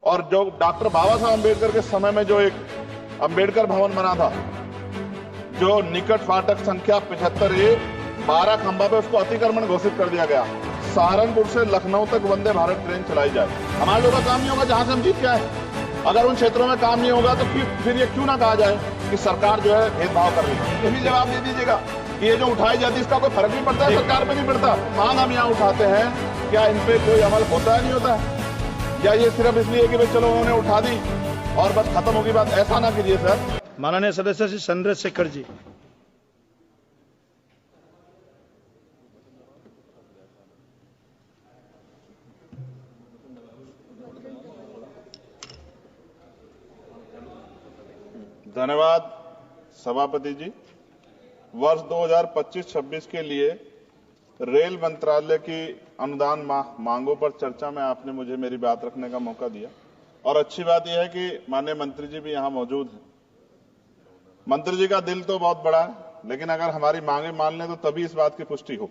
और जो डॉक्टर बाबा साहब अम्बेडकर के समय में जो एक अम्बेडकर भवन बना था, जो निकट फाटक संख्या 75A 12 खंबा पे उसको अतिक्रमण घोषित कर दिया गया। सहारनपुर से लखनऊ तक वंदे भारत ट्रेन चलाई जाए। हमारे लोगों का काम नहीं होगा जहां से हम जीत के आए। अगर उन क्षेत्रों में काम नहीं होगा तो फिर ये क्यों ना कहा जाए कि सरकार जो है भेदभाव कर रही है। ये भी जवाब दे दीजिएगा कि ये जो उठाई जाती है इसका कोई फर्क भी पड़ता है, सरकार पे नहीं पड़ता। मांग हम यहाँ उठाते हैं, क्या इन पे कोई अमल होता है नहीं होता है, या ये सिर्फ इसलिए कि भाई चलो उन्होंने उठा दी और बस खत्म होगी बात। ऐसा ना कीजिए सर। माननीय सदस्य श्री चंद्रशेखर जी। धन्यवाद सभापति जी। वर्ष 2025-26 के लिए रेल मंत्रालय की अनुदान मांगों पर चर्चा में आपने मुझे मेरी बात रखने का मौका दिया और अच्छी बात यह है कि माननीय मंत्री जी भी यहां मौजूद हैं। मंत्री जी का दिल तो बहुत बड़ा है, लेकिन अगर हमारी मांगे मान लें तो तभी इस बात की पुष्टि हो।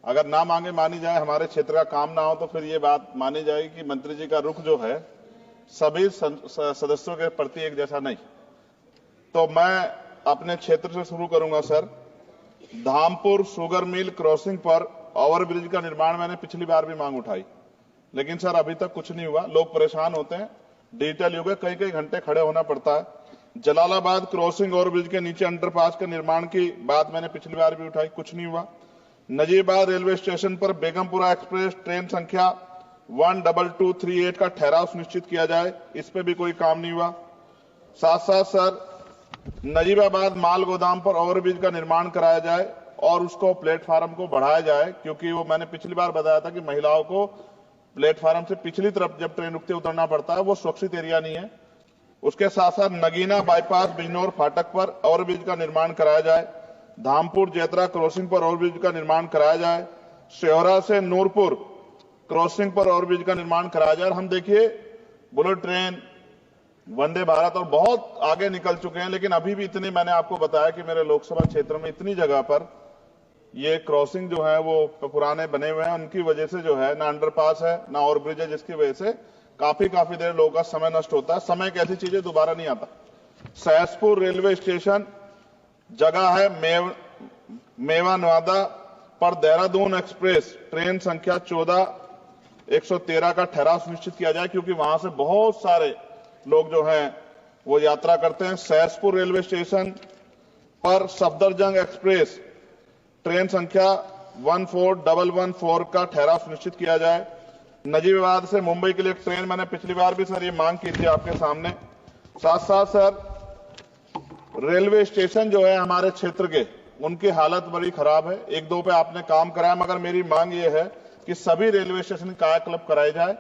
अगर ना मांगे मानी जाए, हमारे क्षेत्र का काम ना हो, तो फिर ये बात मानी जाएगी कि मंत्री जी का रुख जो है सभी सदस्यों के प्रति एक जैसा नहीं। तो मैं अपने क्षेत्र से शुरू करूंगा sir. Dhampur sugar mill crossing पर ओवरब्रिज का निर्माण मैंने पिछली बार भी मांग उठाई, लेकिन सर अभी तक कुछ नहीं हुआ। लोग परेशान होते हैं, डिजिटल युग है, कई कई घंटे खड़े होना पड़ता है। जलालाबाद क्रॉसिंग ओवरब्रिज के नीचे अंडरपास के निर्माण की बात मैंने पिछली बार भी उठाई, कुछ नहीं हुआ। नजीबाद रेलवे स्टेशन पर बेगमपुरा एक्सप्रेस ट्रेन संख्या 12238 का ठहराव सुनिश्चित किया जाए, इस पे भी कोई काम नहीं हुआ। साथ साथ सर नजीबाबाद माल गोदाम पर ओवरब्रिज का निर्माण कराया जाए और उसको प्लेटफार्म को बढ़ाया जाए, क्योंकि वो मैंने पिछली बार बताया था कि महिलाओं को प्लेटफार्म से पिछली तरफ जब ट्रेन रुकते उतरना पड़ता है, वो सुरक्षित एरिया नहीं है। उसके साथ साथ नगीना बाईपास बिजनौर फाटक पर ओवरब्रिज का निर्माण कराया जाए। धामपुर जेतरा क्रॉसिंग पर ओवरब्रिज का निर्माण कराया जाए। शेहरा से नूरपुर क्रॉसिंग पर ओवरब्रिज का निर्माण कराया जाए। हम देखिए बुलेट ट्रेन, वंदे भारत और बहुत आगे निकल चुके हैं, लेकिन अभी भी इतने, मैंने आपको बताया कि मेरे लोकसभा क्षेत्र में इतनी जगह पर ये क्रॉसिंग जो है वो पुराने बने हुए हैं। उनकी वजह से जो है ना अंडरपास है ना ओवरब्रिज है, जिसकी वजह से काफी देर लोगों का समय नष्ट होता है। समय एक ऐसी चीज है दोबारा नहीं आता। सहसपुर रेलवे स्टेशन जगह है मेवा नवादा पर देहरादून एक्सप्रेस ट्रेन संख्या 14113 का ठहराव सुनिश्चित किया जाए, क्योंकि वहां से बहुत सारे लोग जो हैं वो यात्रा करते हैं। सहसपुर रेलवे स्टेशन पर सफदरजंग एक्सप्रेस ट्रेन संख्या 14114 का ठहराव सुनिश्चित किया जाए। नजीबाबाद से मुंबई के लिए एक ट्रेन, मैंने पिछली बार भी सर ये मांग की थी आपके सामने। साथ साथ सर रेलवे स्टेशन जो है हमारे क्षेत्र के, उनकी हालत बड़ी खराब है। एक दो पे आपने काम कराया, मगर मेरी मांग ये है कि सभी रेलवे स्टेशन कायाकल्प कराए जाए,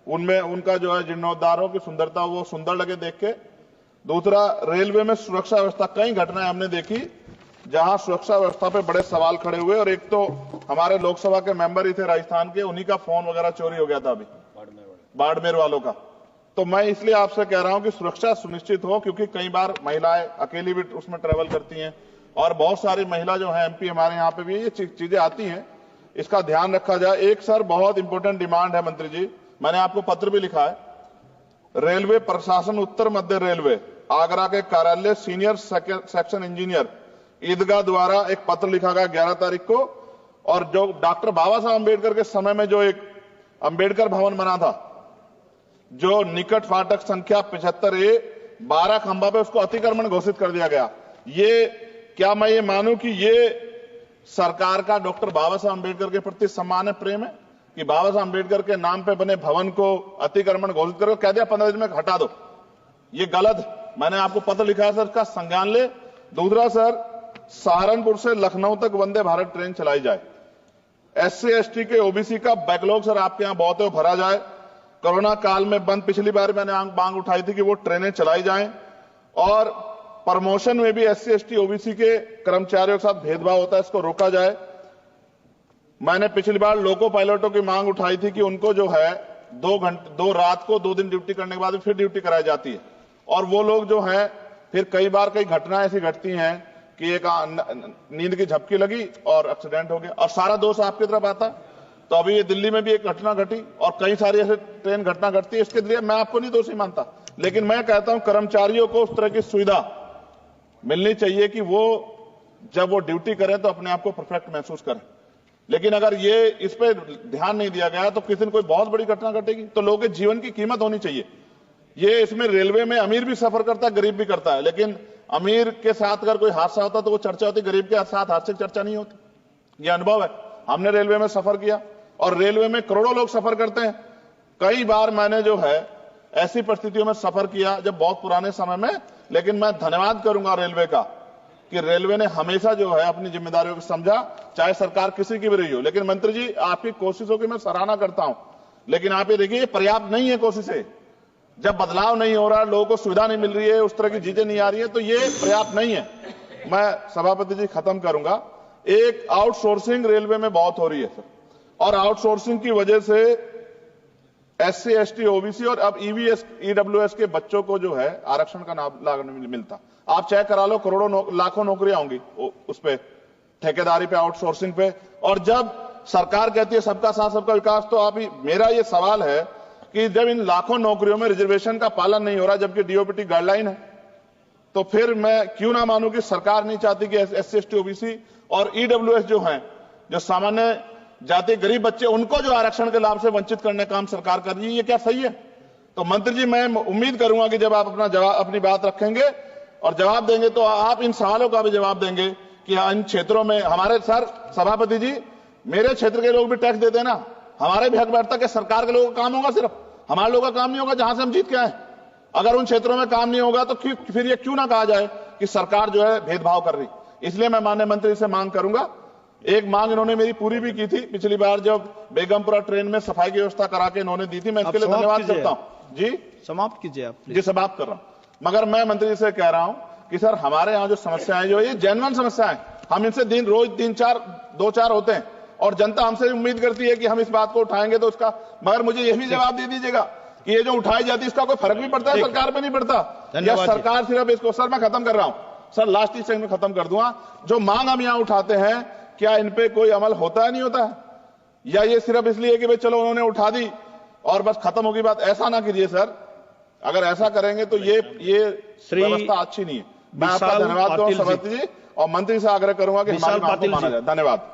उनमें उनका जो है जीर्णोद्धार हो, कि सुंदरता वो सुंदर लगे देख के। दूसरा, रेलवे में सुरक्षा व्यवस्था, कई घटनाएं हमने देखी जहां सुरक्षा व्यवस्था पे बड़े सवाल खड़े हुए। और एक तो हमारे लोकसभा के मेंबर ही थे राजस्थान के, उन्हीं का फोन वगैरह चोरी हो गया था अभी बाड़मेर वालों का। तो मैं इसलिए आपसे कह रहा हूं कि सुरक्षा सुनिश्चित हो, क्योंकि कई बार महिलाएं अकेली भी उसमें ट्रेवल करती हैं और बहुत सारी महिला जो है एमपी हमारे यहाँ पे भी ये चीजें आती हैं, इसका ध्यान रखा जाए। एक सर बहुत इंपॉर्टेंट डिमांड है मंत्री जी, मैंने आपको पत्र भी लिखा है। रेलवे प्रशासन उत्तर मध्य रेलवे आगरा के कार्यालय सीनियर सेक्शन इंजीनियर ईदगाह द्वारा एक पत्र लिखा गया 11 तारीख को, और जो डॉक्टर बाबा साहब अम्बेडकर के समय में जो एक अम्बेडकर भवन बना था, जो निकट फाटक संख्या 75A 12 खंबा पे उसको अतिक्रमण घोषित कर दिया गया। ये क्या मैं ये मानूं कि ये सरकार का डॉक्टर बाबा साहब अम्बेडकर के प्रति सम्मान है, प्रेम है, कि बाबा साहब अम्बेडकर के नाम पे बने भवन को अतिक्रमण घोषित करो, कह दिया 15 दिन में हटा दो। ये गलत, मैंने आपको पत्र लिखा है सर, इसका संज्ञान ले। दूसरा सर, सहारनपुर से लखनऊ तक वंदे भारत ट्रेन चलाई जाए। SC ST के OBC का बैकलॉग सर आपके यहां बहुत है, वो भरा जाए। कोरोना काल में बंद, पिछली बार मैंने मांग उठाई थी कि वो ट्रेनें चलाई जाएं। और प्रमोशन में भी SC ST OBC के कर्मचारियों के साथ भेदभाव होता है, इसको रोका जाए। मैंने पिछली बार लोको पायलटों की मांग उठाई थी कि उनको जो है 2 रात को 2 दिन ड्यूटी करने के बाद फिर ड्यूटी कराई जाती है, और वो लोग जो है फिर कई घटनाएं ऐसी घटती हैं कि एक नींद की झपकी लगी और एक्सीडेंट हो गया, और सारा दोष आपकी तरफ आता। तो अभी ये दिल्ली में भी एक घटना घटी और कई सारी ऐसे ट्रेन घटना घटती है। इसके लिए मैं आपको नहीं दोषी मानता, लेकिन मैं कहता हूं कर्मचारियों को उस तरह की सुविधा मिलनी चाहिए कि वो जब वो ड्यूटी करें तो अपने आप को परफेक्ट महसूस करें। लेकिन अगर ये इस पे ध्यान नहीं दिया गया तो किसी दिन कोई बहुत बड़ी घटना घटेगी, तो लोगों के जीवन की कीमत होनी चाहिए। ये इसमें रेलवे में अमीर भी सफर करता है, गरीब भी करता है, लेकिन अमीर के साथ अगर कोई हादसा होता तो वो चर्चा होती, गरीब के साथ हादसे की चर्चा नहीं होती। ये अनुभव है, हमने रेलवे में सफर किया और रेलवे में करोड़ों लोग सफर करते हैं। कई बार मैंने जो है ऐसी परिस्थितियों में सफर किया जब बहुत पुराने समय में, लेकिन मैं धन्यवाद करूंगा रेलवे का कि रेलवे ने हमेशा जो है अपनी जिम्मेदारियों को समझा, चाहे सरकार किसी की भी रही हो। लेकिन मंत्री जी, आपकी कोशिशों की मैं सराहना करता हूं, लेकिन आप ये देखिए पर्याप्त नहीं है कोशिशें। जब बदलाव नहीं हो रहा, लोगों को सुविधा नहीं मिल रही है, उस तरह की चीजें नहीं आ रही है, तो ये पर्याप्त नहीं है। मैं सभापति जी खत्म करूंगा। एक आउटसोर्सिंग रेलवे में बहुत हो रही है सर, और आउटसोर्सिंग की वजह से SC ST OBC और अब EVS EWS के बच्चों को जो है आरक्षण का लाभ नहीं मिलता। आप चेक करा लो, करोड़ों लाखों नौकरियां होंगी उस पे, ठेकेदारी पे, आउटसोर्सिंग पे। और जब सरकार कहती है सबका साथ सबका विकास, तो आप मेरा ये सवाल है कि जब इन लाखों नौकरियों में रिजर्वेशन का पालन नहीं हो रहा, जबकि DOPT गाइडलाइन है, तो फिर मैं क्यों ना मानूं कि सरकार नहीं चाहती कि SC ST OBC और EWS जो हैं, जो सामान्य जाति गरीब बच्चे, उनको जो आरक्षण के लाभ से वंचित करने का काम सरकार कर रही है। ये क्या सही है? तो मंत्री जी, मैं उम्मीद करूंगा कि जब आप अपनी बात रखेंगे और जवाब देंगे तो आप इन सवालों का भी जवाब देंगे कि इन क्षेत्रों में हमारे सर सभापति जी, मेरे क्षेत्र के लोग भी टैक्स देते हैं ना, हमारे भी हक बैठता कि सरकार के लोगों का काम होगा, सिर्फ हमारे लोगों का काम नहीं होगा जहां से हम जीत के आए। अगर उन क्षेत्रों में काम नहीं होगा तो फिर ये क्यों ना कहा जाए कि सरकार जो है भेदभाव कर रही। इसलिए मैं माननीय मंत्री से मांग करूंगा, एक मांग इन्होंने मेरी पूरी भी की थी पिछली बार जब बेगमपुरा ट्रेन में सफाई की व्यवस्था करा के इन्होंने दी थी, मैं इसके लिए धन्यवाद करता हूं। जी समाप्त कीजिए आप। जी समाप्त कर रहा हूं, मगर मैं मंत्री जी से कह रहा हूं कि सर हमारे यहाँ जो समस्याएं जो ये जेन्युइन समस्याएं, हम इनसे रोज 2-4 होते हैं और जनता हमसे उम्मीद करती है कि हम इस बात को उठाएंगे तो उसका, मगर मुझे ये भी जवाब दे दीजिएगा कि ये जो उठाई जाती है इसका कोई फर्क भी पड़ता है सरकार पे? नहीं पड़ता, या सरकार सिर्फ इसको, सर मैं खत्म कर रहा हूं सर, लास्ट ही सेकंड में खत्म कर दूंगा। जो मांग हम यहाँ उठाते हैं, क्या इन पे कोई अमल होता है, नहीं होता है, या ये सिर्फ इसलिए कि भाई चलो उन्होंने उठा दी और बस खत्म होगी बात? ऐसा ना कीजिए सर, अगर ऐसा करेंगे तो ये व्यवस्था अच्छी नहीं है। मैं आपका धन्यवाद दूंगा सभापति जी, और मंत्री से आग्रह करूंगा कि हमारी बात को माना जाए। धन्यवाद।